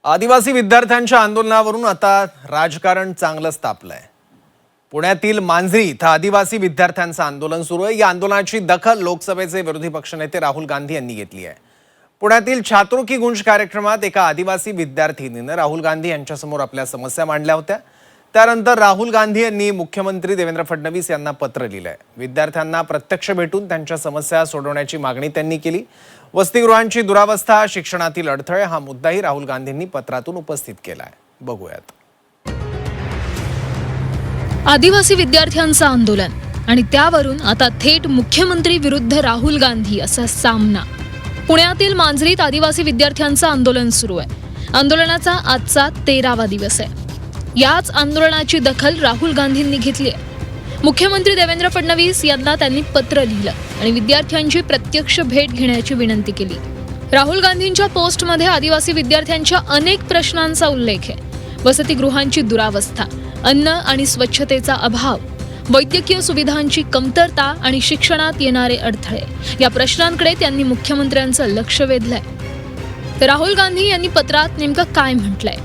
आदिवासी विद्यार्थ्यांच्या आंदोलनावरून आता राजकारण चांगलंच तापलंय। पुण्यातील मांजरी इथं आदिवासी विद्यार्थ्यांचं आंदोलन सुरू आहे। या आंदोलनाची दखल लोकसभेचे विरोधी पक्षनेते राहुल गांधी यांनी घेतली आहे। पुण्यातील छात्रों की गूंज कार्यक्रमात एका आदिवासी विद्यार्थिनीने राहुल गांधी यांच्यासमोर आपल्या समस्या मांडल्या होत्या। त्यानंतर राहुल गांधी यांनी मुख्यमंत्री देवेंद्र फडणवीस यांना पत्र लिहिलंय। विद्यार्थ्यांना प्रत्यक्ष भेटून त्यांच्या समस्या सोडवण्याची मागणी त्यांनी केली। वसतिगृहांची दुरावस्था, शिक्षणातील अडथळे हा मुद्दाही राहुल गांधींनी पत्रातून उपस्थित केलाय। बघूयात। आदिवासी विद्यार्थ्यांचं आंदोलन आणि त्यावरून आता थेट मुख्यमंत्री विरुद्ध राहुल गांधी असा सामना। पुण्यातील मांजरीत आदिवासी विद्यार्थ्यांचं आंदोलन सुरू आहे। आंदोलनाचा आजचा 13वा दिवस आहे। याच आंदोलनाची दखल राहुल गांधींनी घेतली आहे। मुख्यमंत्री देवेंद्र फडणवीस यांना त्यांनी पत्र लिहिलं आणि विद्यार्थ्यांची प्रत्यक्ष भेट घेण्याची विनंती केली। राहुल गांधींच्या पोस्टमध्ये आदिवासी विद्यार्थ्यांच्या अनेक प्रश्नांचा उल्लेख आहे। वसतिगृहांची दुरावस्था, अन्न आणि स्वच्छतेचा अभाव, वैद्यकीय सुविधांची कमतरता आणि शिक्षणात येणारे अडथळे या प्रश्नांकडे त्यांनी मुख्यमंत्र्यांचं लक्ष वेधलंय। तर राहुल गांधी यांनी पत्रात नेमकं काय म्हटलंय?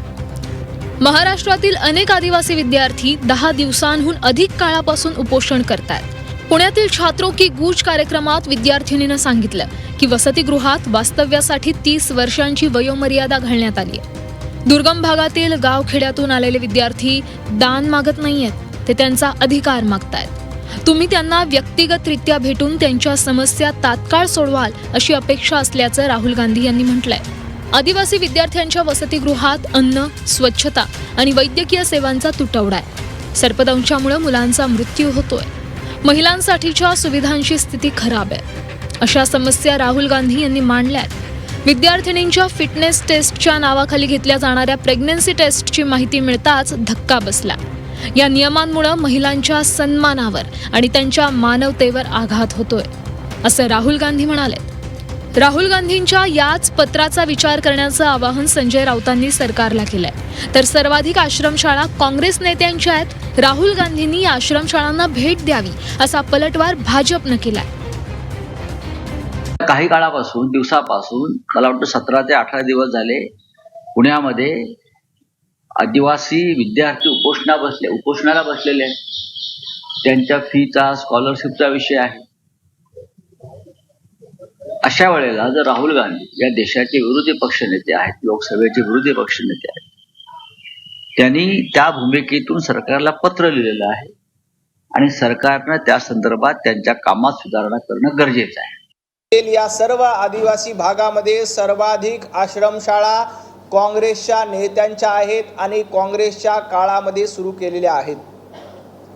महाराष्ट्रातील अनेक आदिवासी विद्यार्थी 10 दिवसांहून अधिक काळापासून उपोषण करतात। पुण्यातील छात्रों की गूंज कार्यक्रमात विद्यार्थिनीनं सांगितलं की वसतिगृहात वास्तव्यासाठी 30 वर्षांची वयोमर्यादा घालण्यात आली आहे। दुर्गम भागातील गावखेड्यातून आलेले विद्यार्थी दान मागत नाहीयेत, ते त्यांचा अधिकार मागतायत। तुम्ही त्यांना व्यक्तिगतरित्या भेटून त्यांच्या समस्या तात्काळ सोडवाल अशी अपेक्षा असल्याचं राहुल गांधी यांनी म्हटलंय। आदिवासी विद्यार्थ्यांच्या वसतिगृहात अन्न, स्वच्छता आणि वैद्यकीय सेवांचा तुटवडा आहे। सर्पदंशामुळे मुलांचा मृत्यू होतोय। महिलांसाठीच्या सुविधांची स्थिती खराब आहे। अशा समस्या राहुल गांधी यांनी मांडल्यात। विद्यार्थिनींच्या फिटनेस टेस्टच्या नावाखाली घेतल्या जाणाऱ्या प्रेग्नन्सी टेस्टची माहिती मिळताच धक्का बसला। या नियमांमुळे महिलांच्या सन्मानावर आणि त्यांच्या मानवतेवर आघात होतोय असं राहुल गांधी म्हणाले। राहुल गांधींच्या याच पत्राचा विचार करण्याचं आवाहन संजय राऊतांनी सरकारला केलंय। तर सर्वाधिक आश्रमशाळा काँग्रेस नेत्यांच्या आहेत। राहुल गांधींनी या आश्रमशाळांना भेट द्यावी असा पलटवार भाजपनं केलाय। काही दिवसापासून मला वाटतं 17 ते 18 दिवस झाले पुण्यामध्ये आदिवासी विद्यार्थी उपोषणाला बसलेले आहेत। त्यांच्या फीचा, स्कॉलरशिपचा विषय आहे। अशा वेळेला जर राहुल गांधी या देशाचे विरोधी पक्षनेते आहेत, लोकसभेचे विरोधी पक्षनेते आहेत, त्यांनी त्या भूमिकेतून सरकारला पत्र लिहिलेलं आहे आणि सरकारनं त्या संदर्भात त्यांच्या कामात सुधारणा करणं गरजेचं आहे। या सर्व आदिवासी भागामध्ये सर्वाधिक आश्रमशाळा काँग्रेसच्या नेत्यांच्या आहेत आणि काँग्रेसच्या काळामध्ये सुरू केलेल्या आहेत।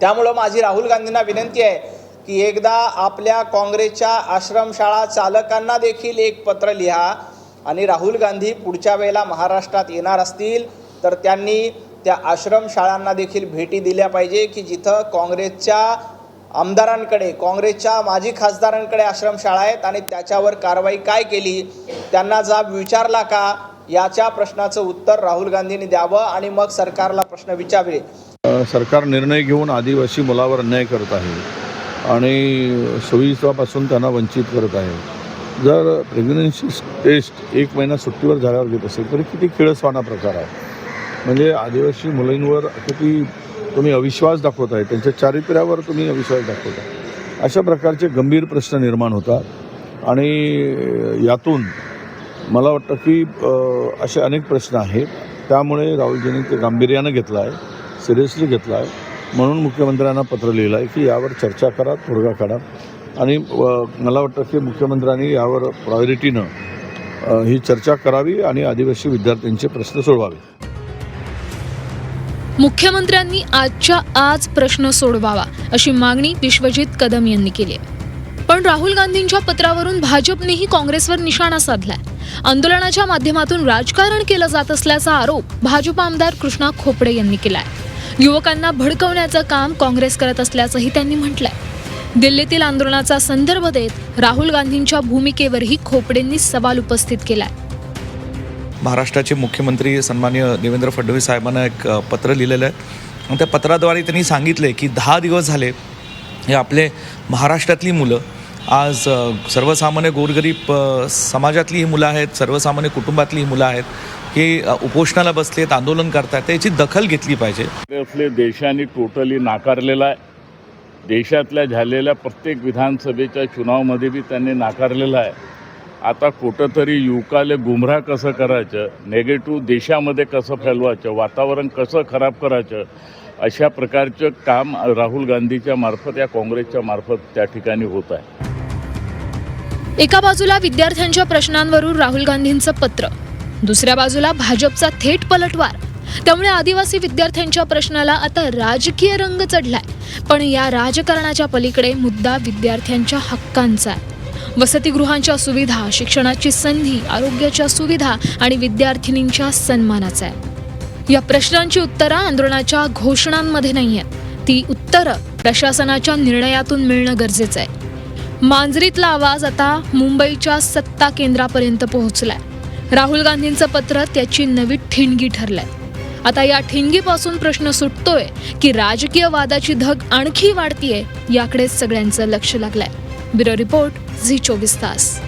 त्यामुळं माझी राहुल गांधींना विनंती आहे की एकदा आपल्या काँग्रेसच्या आश्रमशाळा चालकांना देखील एक पत्र लिहा आणि राहुल गांधी पुढच्या वेळेला महाराष्ट्रात येणार असतील तर त्यांनी त्या आश्रमशाळांना देखील भेटी दिल्या पाहिजे की जिथं काँग्रेसच्या आमदारांकडे, काँग्रेसच्या माजी खासदारांकडे आश्रमशाळा आहेत आणि त्याच्यावर कारवाई काय केली, त्यांना जाब विचारला का, याच्या प्रश्नाचं उत्तर राहुल गांधींनी द्यावं आणि मग सरकारला प्रश्न विचारले। सरकार निर्णय घेऊन आदिवासी मुलावर अन्याय करत आहे आणि सोयीपासून त्यांना वंचित करत आहे। जर प्रेग्नन्सी टेस्ट 1 महिना सुट्टीवर झाल्यावर घेत असेल तरी किती किळसवाणा प्रकार आहे। म्हणजे आदिवासी मुलींवर किती तुम्ही अविश्वास दाखवत आहे, त्यांच्या चारित्र्यावर तुम्ही अविश्वास दाखवता। अशा प्रकारचे गंभीर प्रश्न निर्माण होतात आणि यातून मला वाटतं की असे अनेक प्रश्न आहेत। त्यामुळे राहुलजींनी ते गांभीर्यानं घेतलं आहे, सिरियसली घेतलं आहे। म्हणून मुख्यमंत्र्यांना पत्र लिहिलं आहे की यावर चर्चा करा, तोडगा काढा आणि मला वाटतं की मुख्यमंत्र्यांनी यावर प्रायोरिटीनं ही चर्चा करावी आणि आदिवासी विद्यार्थ्यांचे प्रश्न सोडवावे। मुख्यमंत्र्यांनी आजच्या आज प्रश्न सोडवावा अशी मागणी विश्वजित कदम यांनी केली आहे। पण राहुल गांधींच्या पत्रावरून भाजपनेही काँग्रेसवर निशाणा साधलाय। आंदोलनाच्या माध्यमातून राजकारण केलं जात असल्याचा आरोप भाजप आमदार कृष्णा खोपडे यांनी केलाय। युवकांना भडकवण्याचं काम काँग्रेस करत असल्याचंही त्यांनी म्हटलंय। दिल्लीतील आंदोलनाचा संदर्भ देत राहुल गांधींच्या भूमिकेवरही खोपडेंनी सवाल उपस्थित केलाय। महाराष्ट्राचे मुख्यमंत्री सन्माननीय देवेंद्र फडणवीस साहेबांना एक पत्र लिहिलेलं आहे आणि त्या पत्राद्वारे त्यांनी सांगितले की 10 दिवस झाले हे आपले महाराष्ट्रातली मुलं आज सर्वसामान्य गोरगरीब समाजातली ही मुलं आहेत, सर्वसामान्य कुटुंबातली ही मुलं आहेत की उपोषणाला बसलेत, आंदोलन करतात. त्याची दखल घेतली पाहिजे. आपले देशाने टोटली नाकारलेला आहे. देशातल्या झालेल्या प्रत्येक विधानसभेच्या चुनावमध्ये बी त्यांनी नाकारलेला आहे. आता कुठंतरी युवकाले गुमराह कसं करायचं, नेगेटिव्ह देशामध्ये कसं फैलवायचं, वातावरण कसं खराब करायचं, अशा प्रकारचं काम राहुल गांधीच्या मार्फत या काँग्रेसच्या मार्फत त्या ठिकाणी होत आहे. एका बाजूला विद्यार्थ्यांच्या प्रश्नांवरून राहुल गांधींचं पत्र, दुसऱ्या बाजूला भाजपचा थेट पलटवार. त्यामुळे आदिवासी विद्यार्थ्यांच्या प्रश्नाला आता राजकीय रंग चढलाय. पण या राजकारणाच्या पलीकडे मुद्दा विद्यार्थ्यांच्या हक्कांचा आहे. वसतिगृहांच्या सुविधा, शिक्षणाची संधी, आरोग्याच्या सुविधा आणि विद्यार्थिनींच्या सन्मानाचा आहे. या प्रश्नांची उत्तरं आंदोलनाच्या घोषणांमध्ये नाही आहेत. ती उत्तरं प्रशासनाच्या निर्णयातून मिळणं गरजेचं आहे. मांजरीतला आवाज आता मुंबईच्या सत्ता केंद्रापर्यंत पोहोचलाय. राहुल गांधींचं पत्र त्याची नवी ठिणगी ठरलंय. आता या ठिणगीपासून प्रश्न सुटतोय की राजकीय वादाची धग आणखी वाढतीये, याकडे सगळ्यांचं लक्ष लागलंय. ब्युरो रिपोर्ट, झी 24 तास.